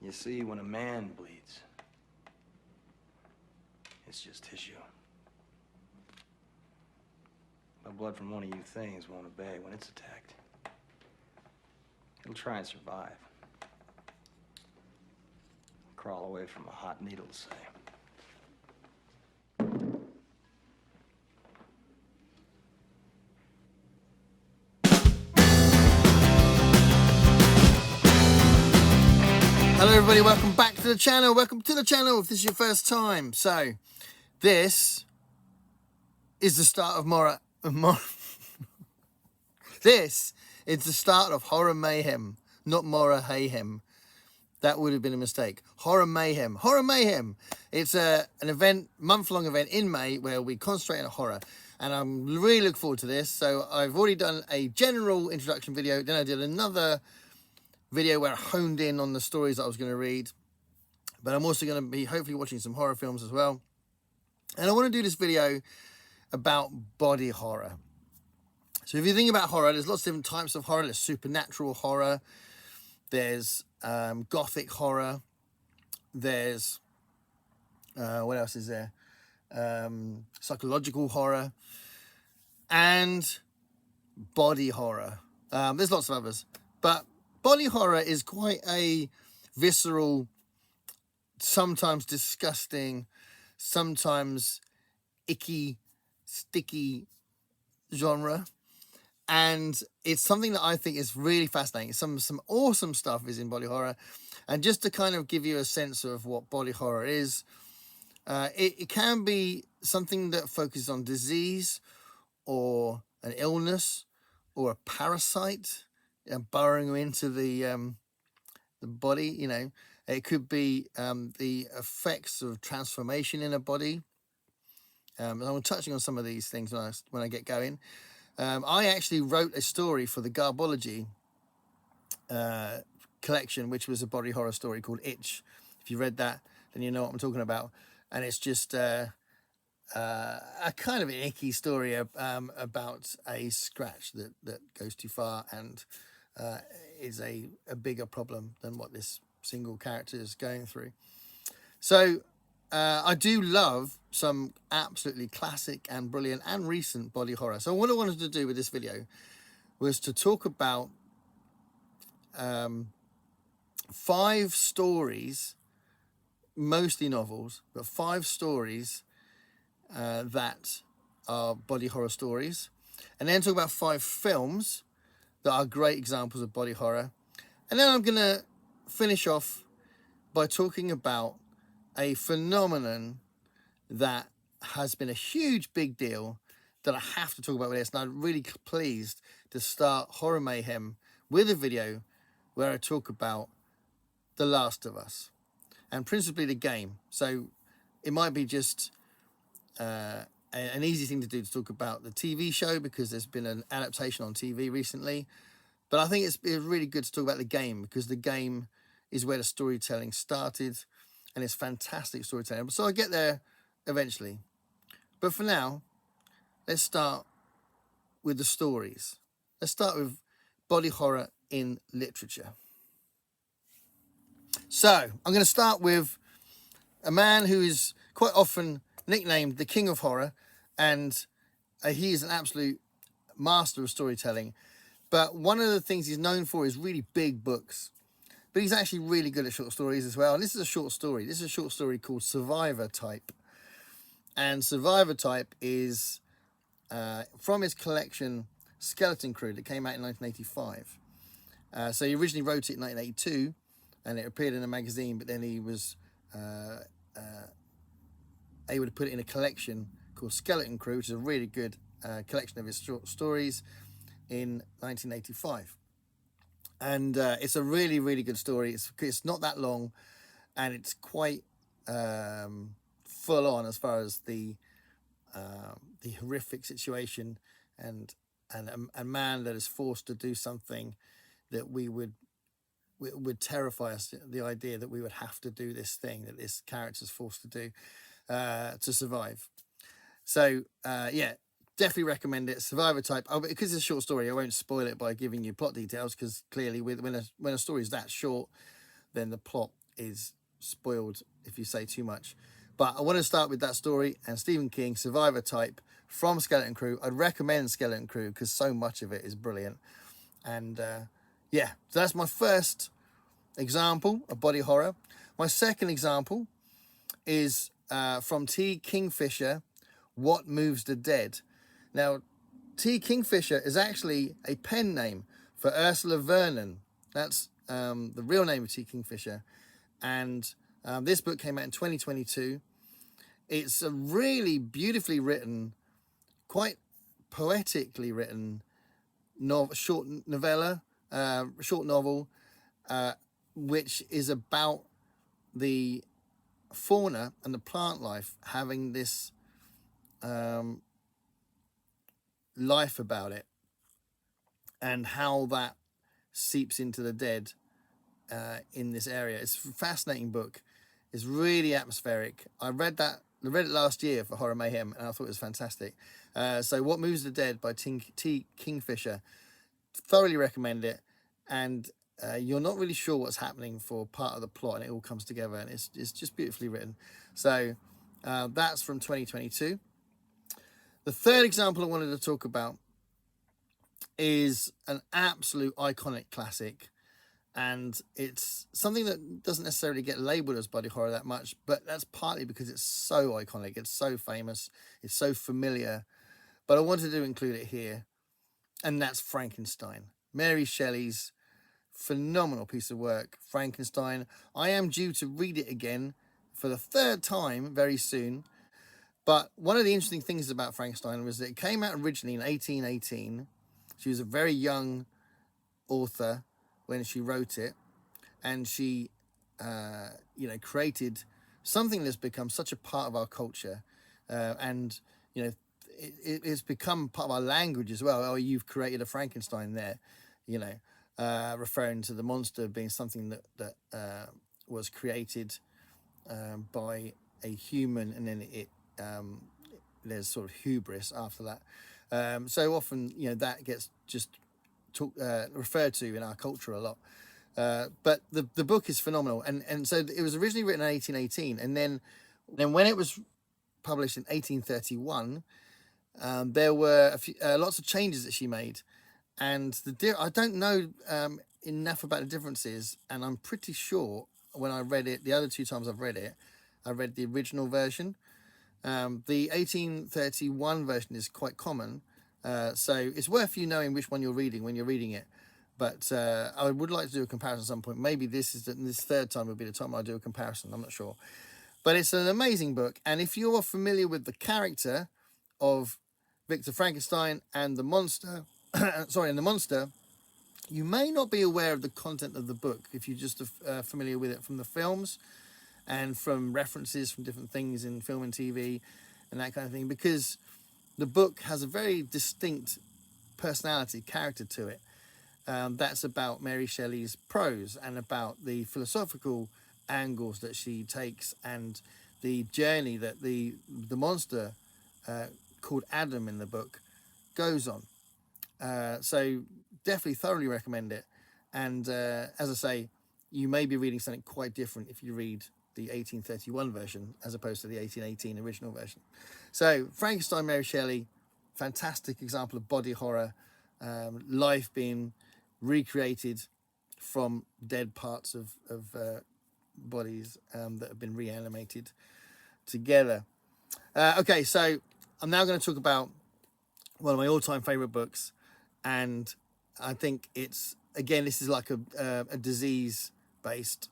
You see, when a man bleeds, it's just tissue. The blood from one of you things won't obey when it's attacked. It'll try and survive. Crawl away from a hot needle, say. Hello everybody, welcome back to the channel. Welcome to the channel if this is your first time. So, this is the start of This is the start of Horror Mayhem, not Mora Hayhem. That would have been a mistake. Horror Mayhem. Horror Mayhem. It's an event, month-long event in May where we concentrate on horror. And I'm really looking forward to this. So I've already done a general introduction video. Then I did another video where I honed in on the stories that I was going to read. But I'm also going to be hopefully watching some horror films as well. And I want to do this video about body horror. So if you think about horror, there's lots of different types of horror. There's supernatural horror. There's gothic horror. There's, what else is there? Psychological horror. And body horror. There's lots of others. But body horror is quite a visceral, sometimes disgusting, sometimes icky, sticky genre. And it's something that I think is really fascinating. Some awesome stuff is in body horror. And just to kind of give you a sense of what body horror is, it can be something that focuses on disease or an illness or a parasite burrowing into the body. You know, it could be the effects of transformation in a body. And I'm touching on some of these things when I get going. I actually wrote a story for the Garbology collection, which was a body horror story called Itch. If you read that, then you know what I'm talking about. And it's just a kind of an icky story about a scratch that goes too far and is a bigger problem than what this single character is going through. So I do love some absolutely classic and brilliant and recent body horror. So what I wanted to do with this video was to talk about 5 stories, mostly novels, but 5 stories that are body horror stories. And then talk about 5 films that are great examples of body horror. And then I'm going to finish off by talking about a phenomenon that has been a huge big deal that I have to talk about with this. And I'm really pleased to start Horror Mayhem with a video where I talk about The Last of Us and principally the game. So it might be just an easy thing to do to talk about the TV show because there's been an adaptation on TV recently. But I think it's really good to talk about the game because the game is where the storytelling started and it's fantastic storytelling. So I'll get there eventually. But for now, let's start with the stories. Let's start with body horror in literature. So I'm going to start with a man who is quite often nicknamed the King of Horror, and he is an absolute master of storytelling. But one of the things he's known for is really big books. But he's actually really good at short stories as well. And this is a short story. This is a short story called Survivor Type. And Survivor Type is from his collection Skeleton Crew that came out in 1985. So he originally wrote it in 1982 and it appeared in a magazine, but then he was able to put it in a collection called Skeleton Crew, which is a really good collection of his short stories in 1985. And it's a really, really good story. It's not that long, and it's quite full on as far as the horrific situation and a man that is forced to do something that would terrify us. The idea that we would have to do this thing that this character is forced to do to survive. So yeah. Definitely recommend it. Survivor Type. Oh, because it's a short story, I won't spoil it by giving you plot details because clearly when a story is that short, then the plot is spoiled if you say too much. But I want to start with that story and Stephen King, Survivor Type from Skeleton Crew. I'd recommend Skeleton Crew because so much of it is brilliant. And yeah, so that's my first example of body horror. My second example is from T. Kingfisher, What Moves the Dead. Now, T. Kingfisher is actually a pen name for Ursula Vernon. That's the real name of T. Kingfisher. And this book came out in 2022. It's a really beautifully written, quite poetically written short novel, which is about the fauna and the plant life having this life about it, and how that seeps into the dead in this area. It's a fascinating book. It's really atmospheric. I read it last year for Horror Mayhem, and I thought it was fantastic. So What Moves the Dead by T. Kingfisher. Thoroughly recommend it. And you're not really sure what's happening for part of the plot, and it all comes together, and it's just beautifully written. So that's from 2022. The third example I wanted to talk about is an absolute iconic classic, and it's something that doesn't necessarily get labeled as body horror that much, but that's partly because it's so iconic, it's so famous, it's so familiar. But I wanted to include it here, and that's Frankenstein. Mary Shelley's phenomenal piece of work, Frankenstein. I am due to read it again for the third time very soon. But one of the interesting things about Frankenstein was that it came out originally in 1818. She was a very young author when she wrote it, and she created something that's become such a part of our culture, and it's become part of our language as well. Oh, you've created a Frankenstein there, referring to the monster being something that was created by a human, and then there's sort of hubris after that. So often, that gets just referred to in our culture a lot. But the book is phenomenal, and so it was originally written in 1818, and then when it was published in 1831, there were lots of changes that she made, and I don't know enough about the differences, and I'm pretty sure when I read it, the other two times I've read it, I read the original version. The 1831 version is quite common, so it's worth you knowing which one you're reading when you're reading it. But I would like to do a comparison at some point. Maybe this third time will be the time I'll do a comparison. I'm not sure. But it's an amazing book. And if you're familiar with the character of Victor Frankenstein and the monster, and the monster, you may not be aware of the content of the book if you're just familiar with it from the films and from references from different things in film and TV and that kind of thing, because the book has a very distinct personality, character to it. That's about Mary Shelley's prose and about the philosophical angles that she takes and the journey that the monster called Adam in the book goes on. So definitely thoroughly recommend it. And as I say, you may be reading something quite different if you read the 1831 version as opposed to the 1818 original version. So Frankenstein, Mary Shelley, fantastic example of body horror, life being recreated from dead parts of bodies that have been reanimated together. Okay, so I'm now going to talk about one of my all-time favorite books, and I think it's, again, this is like a disease-based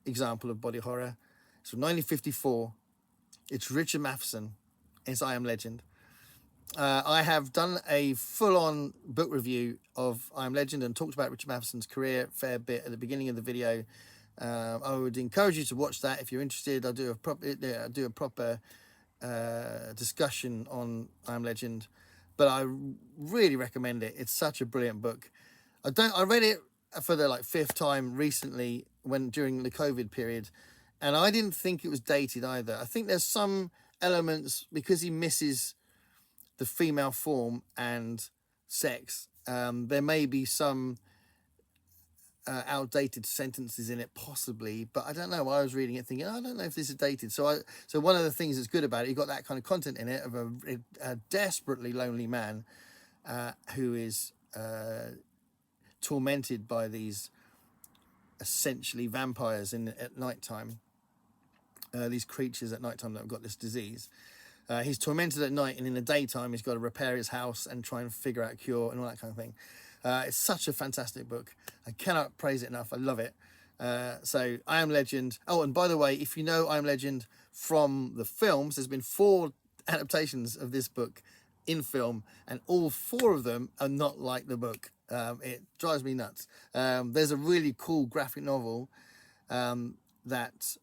example of body horror. It's from 1954. It's Richard Matheson. It's I Am Legend. I have done a full-on book review of I Am Legend and talked about Richard Matheson's career a fair bit at the beginning of the video. I would encourage you to watch that if you're interested. I'll do a proper discussion on I Am Legend, but I really recommend it. It's such a brilliant book. I read it for the fifth time recently during the COVID period, and I didn't think it was dated either. I think there's some elements, because he misses the female form and sex, there may be some outdated sentences in it, possibly, but I don't know. I was reading it thinking, I don't know if this is dated. So one of the things that's good about it, you got that kind of content in it of a desperately lonely man who is tormented by these essentially vampires at nighttime. These creatures at nighttime that have got this disease. He's tormented at night, and in the daytime he's got to repair his house and try and figure out a cure and all that kind of thing. It's such a fantastic book. I cannot praise it enough. I love it. So I Am Legend. Oh, and by the way, if you know I Am Legend from the films, there's been 4 adaptations of this book in film, and all 4 of them are not like the book. It drives me nuts. There's a really cool graphic novel that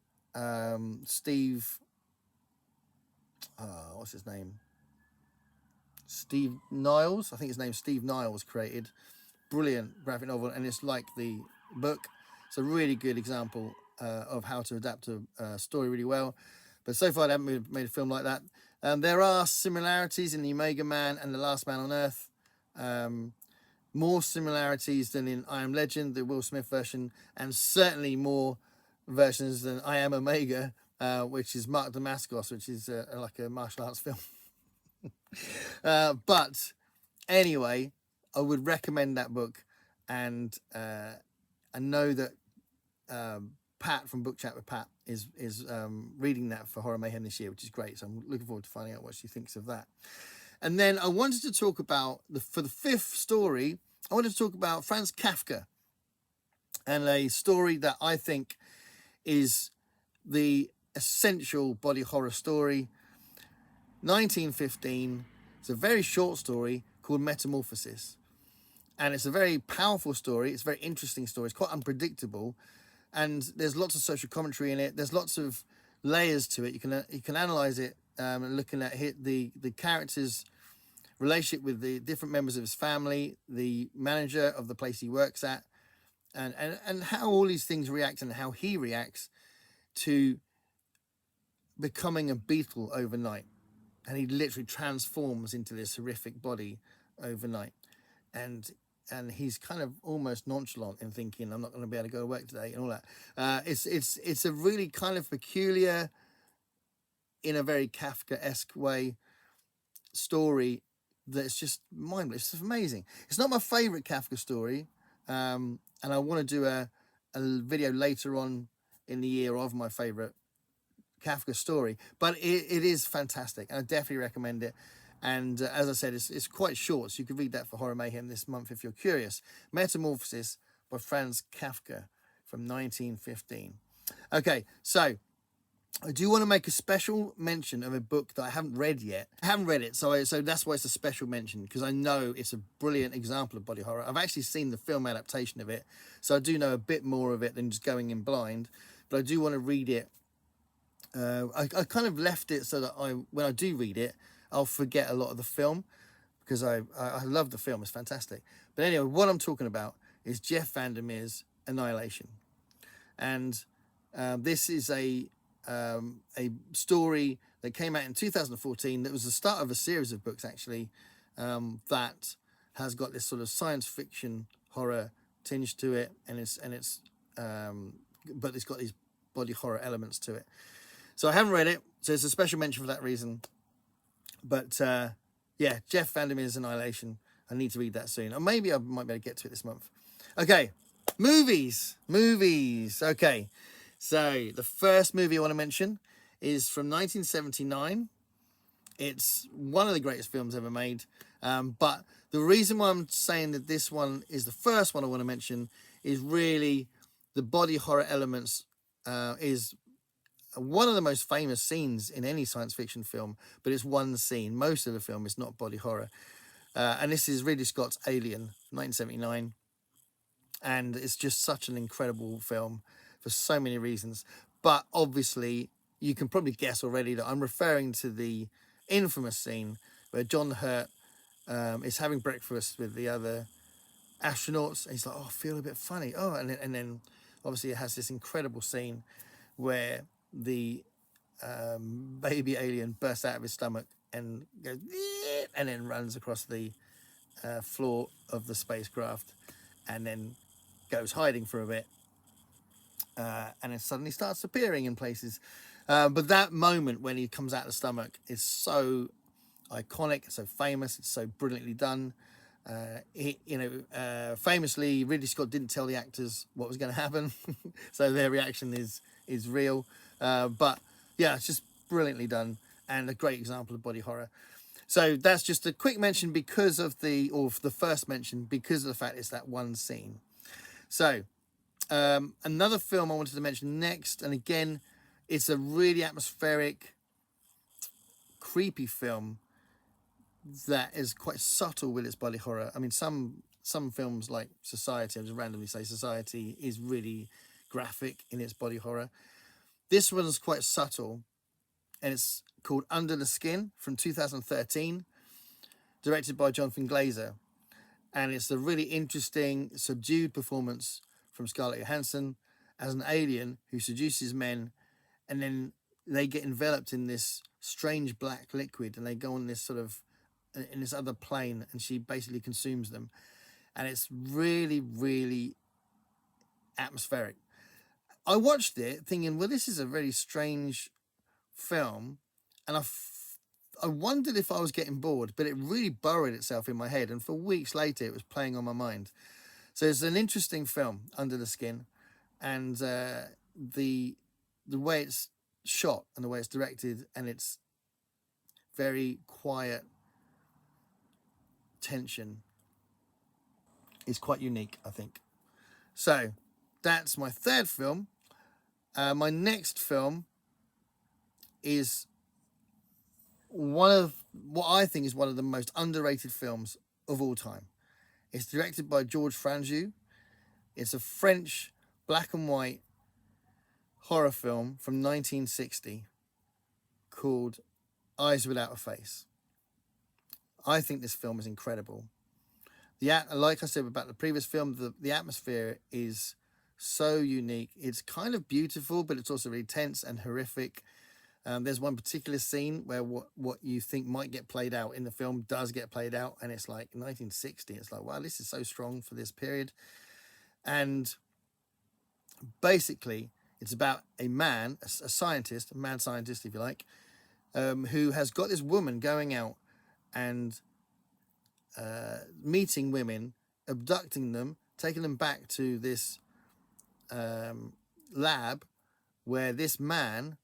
Steve, what's his name? Steve Niles, I think his name's Steve Niles, created. Brilliant graphic novel, and it's like the book. It's a really good example of how to adapt a story really well. But so far, they haven't made a film like that. There are similarities in The Omega Man and The Last Man on Earth. More similarities than in I Am Legend, the Will Smith version, and certainly more versions than I Am Omega, which is Mark Damascus, which is like a martial arts film. But anyway, I would recommend that book, and I know that Pat from Book Chat with Pat is reading that for Horror Mayhem this year, which is great. So I'm looking forward to finding out what she thinks of that. And then I wanted to talk about for the 5th story, I wanted to talk about Franz Kafka, and a story that I think is the essential body horror story. 1915. It's a very short story called Metamorphosis, and it's a very powerful story. It's a very interesting story. It's quite unpredictable, and there's lots of social commentary in it. There's lots of layers to it. You can analyze it, looking at the character's relationship with the different members of his family, the manager of the place he works at, and how all these things react, and how he reacts to becoming a beetle overnight. And he literally transforms into this horrific body overnight. And he's kind of almost nonchalant in thinking, I'm not going to be able to go to work today and all that. It's a really kind of peculiar, in a very Kafka-esque way, story that's just mind-blowing. It's amazing. It's not my favourite Kafka story. And I want to do a video later on in the year of my favourite Kafka story, but it is fantastic, and I definitely recommend it. And as I said, it's quite short, so you can read that for Horror Mayhem this month if you're curious. Metamorphosis by Franz Kafka from 1915. Okay, so I do want to make a special mention of a book that I haven't read yet. I haven't read it, so that's why it's a special mention, because I know it's a brilliant example of body horror. I've actually seen the film adaptation of it, so I do know a bit more of it than just going in blind, but I do want to read it. I kind of left it so that when I do read it, I'll forget a lot of the film, because I love the film. It's fantastic. But anyway, what I'm talking about is Jeff Vandermeer's Annihilation. And this is a story that came out in 2014 that was the start of a series of books, actually, that has got this sort of science fiction horror tinge to it, but it's got these body horror elements to it. So I haven't read it, so it's a special mention for that reason. But yeah, Jeff Vandermeer's Annihilation. I need to read that soon. Or maybe I might be able to get to it this month. Okay, movies. Okay, so the first movie I want to mention is from 1979. It's one of the greatest films ever made. But the reason why I'm saying that this one is the first one I want to mention is really the body horror elements is one of the most famous scenes in any science fiction film, but it's one scene. Most of the film is not body horror. And this is Ridley Scott's Alien, 1979. And it's just such an incredible film for so many reasons. But obviously, you can probably guess already that I'm referring to the infamous scene where John Hurt is having breakfast with the other astronauts. And he's like, oh, I feel a bit funny. Oh, and then obviously it has this incredible scene where the baby alien bursts out of his stomach and goes, and then runs across the floor of the spacecraft, and then goes hiding for a bit, and then suddenly starts appearing in places. But that moment when he comes out of the stomach is so iconic, it's so famous, it's so brilliantly done. Famously, Ridley Scott didn't tell the actors what was going to happen, so their reaction is real. But yeah, it's just brilliantly done and a great example of body horror. So that's just a quick mention because of the first mention because of the fact it's that one scene. So another film I wanted to mention next, and again, it's a really atmospheric, creepy film that is quite subtle with its body horror. I mean, some films like Society, I'll just randomly say Society, is really graphic in its body horror. This one is quite subtle, and it's called Under the Skin from 2013, directed by Jonathan Glazer. And it's a really interesting, subdued performance from Scarlett Johansson as an alien who seduces men, and then they get enveloped in this strange black liquid, and they go on this sort of in this other plane, and she basically consumes them, and it's really, really atmospheric. I watched it thinking, well, this is a very strange film, and I wondered if I was getting bored, but it really burrowed itself in my head, and for weeks later it was playing on my mind. So it's an interesting film, Under the Skin, and the way it's shot and the way it's directed, and it's very quiet tension is quite unique, I think. So that's my third film. My next film is one of what I think is one of the most underrated films of all time. It's directed by Georges Franju. It's a French black and white horror film from 1960 called Eyes Without a Face. I think this film is incredible. Like I said about the previous film, the atmosphere is so unique. It's kind of beautiful, but it's also really tense and horrific. There's one particular scene where what you think might get played out in the film does get played out, and it's like 1960. It's like, wow, this is so strong for this period. And basically, it's about a man, a scientist, a mad scientist, if you like, who has got this woman going out and meeting women, abducting them, taking them back to this lab where this man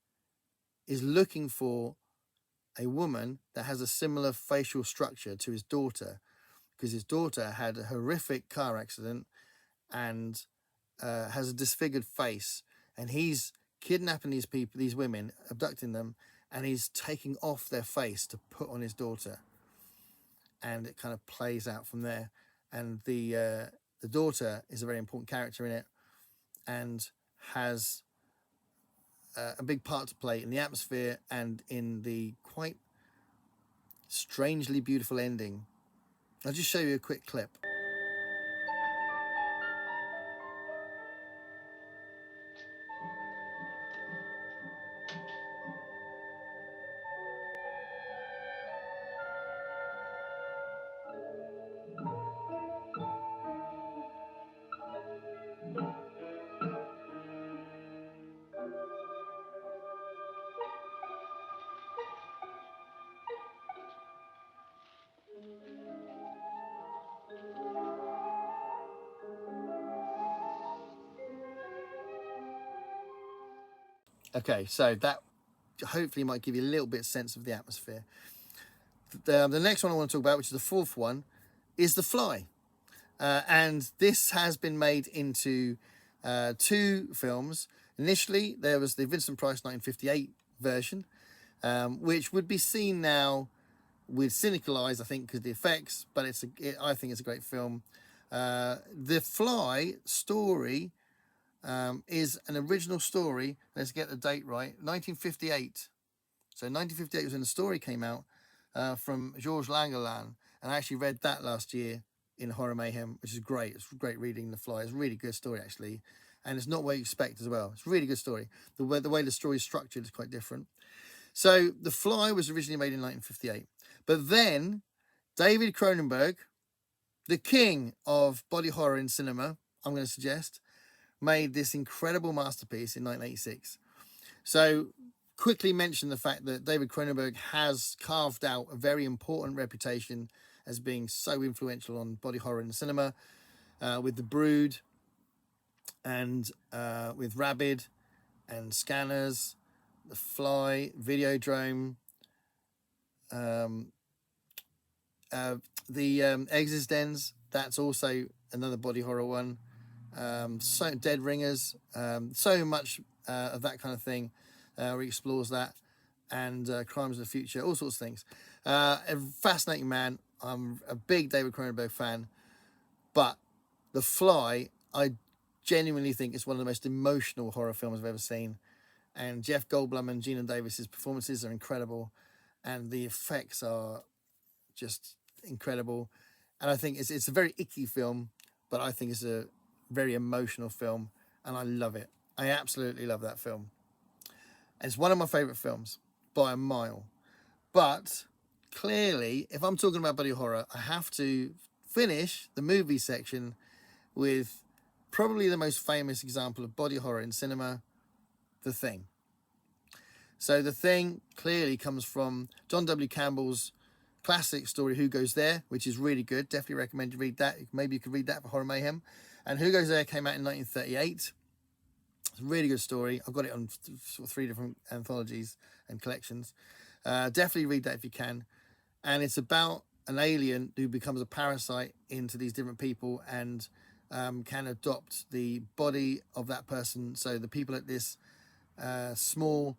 is looking for a woman that has a similar facial structure to his daughter, because his daughter had a horrific car accident and has a disfigured face, and he's kidnapping these women, abducting them, and he's taking off their face to put on his daughter, and it kind of plays out from there. And the daughter is a very important character in it and has a big part to play in the atmosphere and in the quite strangely beautiful ending. I'll just show you a quick clip. Okay, so that hopefully might give you a little bit of sense of the atmosphere. The next one I want to talk about, which is the fourth one, is The Fly. And this has been made into two films. Initially, there was the Vincent Price 1958 version, which would be seen now with cynical eyes, I think, because of the effects, but I think it's a great film. The Fly story is an original story. Let's get the date right. 1958. So 1958 was when the story came out from Georges Langeland, and I actually read that last year in Horror Mayhem, which is great. It's great reading The Fly. It's a really good story, actually, and it's not what you expect as well. It's a really good story. The way the story is structured is quite different. So The Fly was originally made in 1958, but then David Cronenberg, the king of body horror in cinema, I'm going to suggest, made this incredible masterpiece in 1986. So quickly mention the fact that David Cronenberg has carved out a very important reputation as being so influential on body horror in the cinema, with The Brood and with Rabid and Scanners, The Fly, Videodrome, the Existence, that's also another body horror one. So Dead Ringers, so much of that kind of thing where he explores that, and Crimes of the Future, all sorts of things. A fascinating man. I'm a big David Cronenberg fan, but The Fly, I genuinely think is one of the most emotional horror films I've ever seen. And Jeff Goldblum and Gina Davis's performances are incredible, and the effects are just incredible. And I think it's a very icky film, but I think it's a very emotional film, and I love it. I absolutely love that film. And it's one of my favourite films by a mile. But clearly, if I'm talking about body horror, I have to finish the movie section with probably the most famous example of body horror in cinema, The Thing. So The Thing clearly comes from John W. Campbell's classic story, Who Goes There, which is really good. Definitely recommend you read that. Maybe you could read that for Horror Mayhem. And Who Goes There came out in 1938. It's a really good story. I've got it on 3 different anthologies and collections. Definitely read that if you can. And it's about an alien who becomes a parasite into these different people and can adopt the body of that person. So the people at this small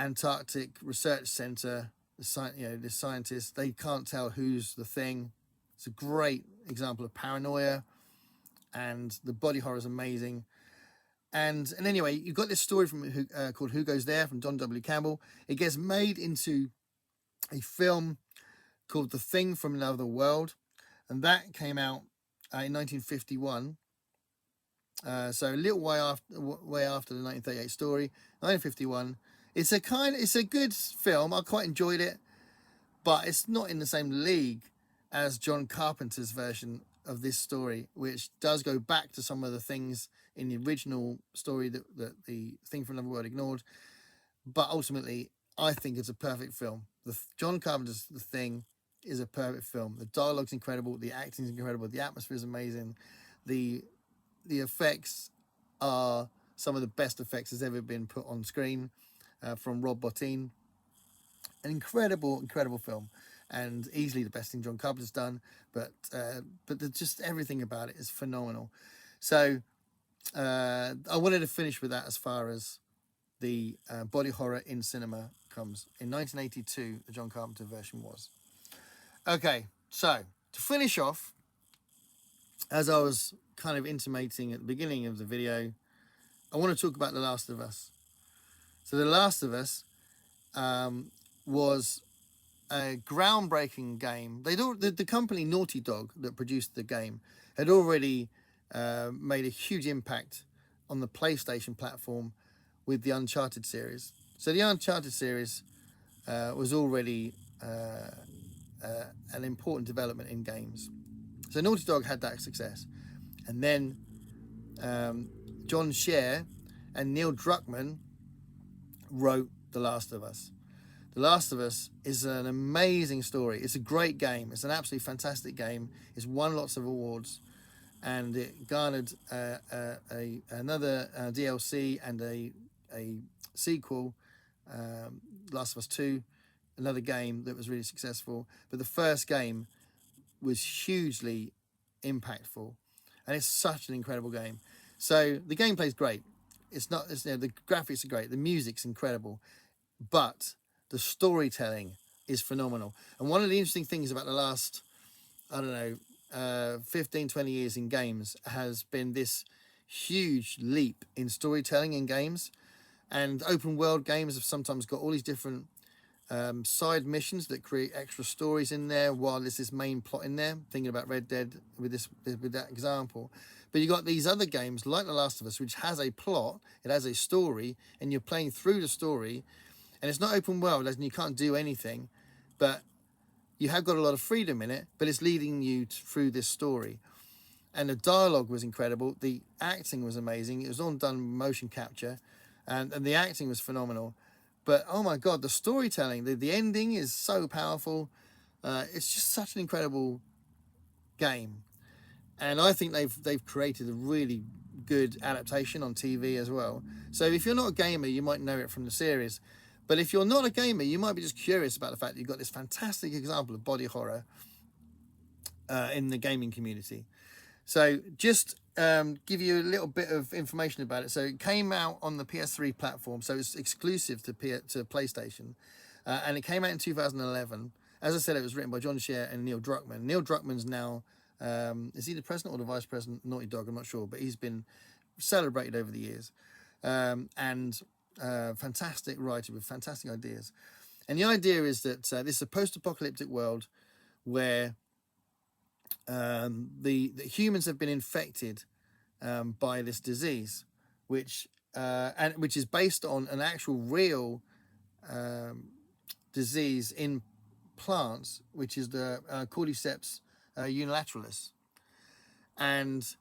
Antarctic research center, the scientists, they can't tell who's the thing. It's a great example of paranoia, and the body horror is amazing. And anyway, you've got this story from called Who Goes There from John W. Campbell. It gets made into a film called The Thing from Another World, and that came out in 1951. So a little way after the 1938 story, 1951. It's a good film. I quite enjoyed it, but it's not in the same league as John Carpenter's version of this story, which does go back to some of the things in the original story that the Thing from Another World ignored. But ultimately, I think it's a perfect film. John Carpenter's The Thing is a perfect film. The dialogue's incredible, the acting's incredible, the atmosphere is amazing, the effects are some of the best effects that's ever been put on screen, from Rob Bottin. An incredible film, and easily the best thing John Carpenter's done. But just everything about it is phenomenal. So I wanted to finish with that as far as the body horror in cinema comes. In 1982, the John Carpenter version was. Okay, so to finish off, as I was kind of intimating at the beginning of the video, I want to talk about The Last of Us. So The Last of Us was a groundbreaking game. The company Naughty Dog that produced the game had already made a huge impact on the PlayStation platform with the Uncharted series. So the Uncharted series was already an important development in games. So Naughty Dog had that success. And then John Scher and Neil Druckmann wrote The Last of Us. The Last of Us is an amazing story. It's a great game. It's an absolutely fantastic game. It's won lots of awards, and it garnered another DLC and a sequel, Last of Us 2, another game that was really successful. But the first game was hugely impactful, and it's such an incredible game. So the gameplay is great. The graphics are great. The music's incredible, but the storytelling is phenomenal. And one of the interesting things about the last, 15, 20 years in games has been this huge leap in storytelling in games. And open world games have sometimes got all these different side missions that create extra stories in there while there's this main plot in there. Thinking about Red Dead with that example. But you got these other games like The Last of Us, which has a plot, it has a story, and you're playing through the story. And it's not open world, as in you can't do anything, but you have got a lot of freedom in it, but it's leading you through this story. and the dialogue was incredible. The acting was amazing. It was all done motion capture, and the acting was phenomenal. But oh my God, the storytelling, the ending is so powerful. It's just such an incredible game, and I think they've created a really good adaptation on TV as well. So if you're not a gamer, you might know it from the series, but if you're not a gamer, you might be just curious about the fact that you've got this fantastic example of body horror in the gaming community. So just give you a little bit of information about it. So it came out on the PS3 platform, so it's exclusive to PlayStation, and it came out in 2011. As I said, it was written by John Scher and Neil Druckmann. Neil Druckmann's now, is he the president or the vice president? Naughty Dog, I'm not sure, but he's been celebrated over the years. And fantastic writer with fantastic ideas. And the idea is that this is a post-apocalyptic world where the humans have been infected by this disease, which is based on an actual real disease in plants, which is the Cordyceps unilateralis. And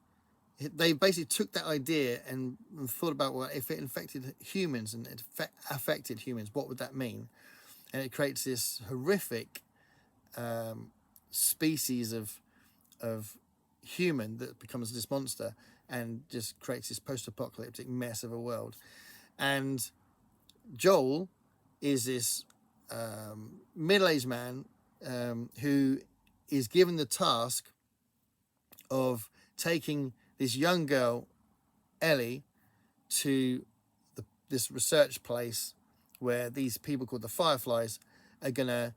they basically took that idea and thought about, well, if it infected humans and it affected humans, what would that mean? And it creates this horrific species of human that becomes this monster and just creates this post-apocalyptic mess of a world. And Joel is this middle-aged man who is given the task of taking this young girl, Ellie, to this research place where these people called the Fireflies are going to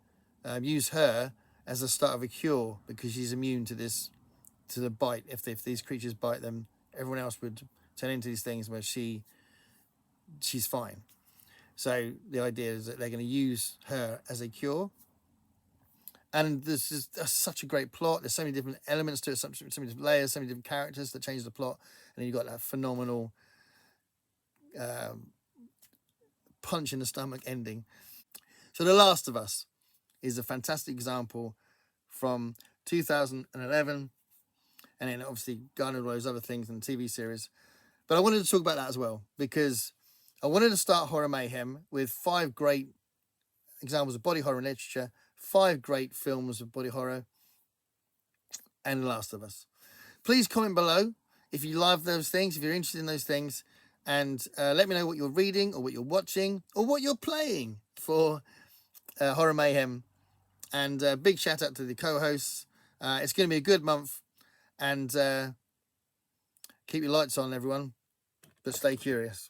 use her as the start of a cure, because she's immune to the bite. If these creatures bite them, everyone else would turn into these things where she's fine. So the idea is that they're going to use her as a cure. And this is such a great plot. There's so many different elements to it, so many different layers, so many different characters that change the plot. And then you've got that phenomenal punch in the stomach ending. So The Last of Us is a fantastic example from 2011. And then obviously garnered all those other things in the TV series. But I wanted to talk about that as well, because I wanted to start Horror Mayhem with 5 great examples of body horror in literature, 5 great films of body horror, and The Last of Us. Please comment below if you love those things, if you're interested in those things, and let me know what you're reading or what you're watching or what you're playing for Horror Mayhem. And big shout out to the co-hosts. It's going to be a good month, and keep your lights on, everyone, but stay curious.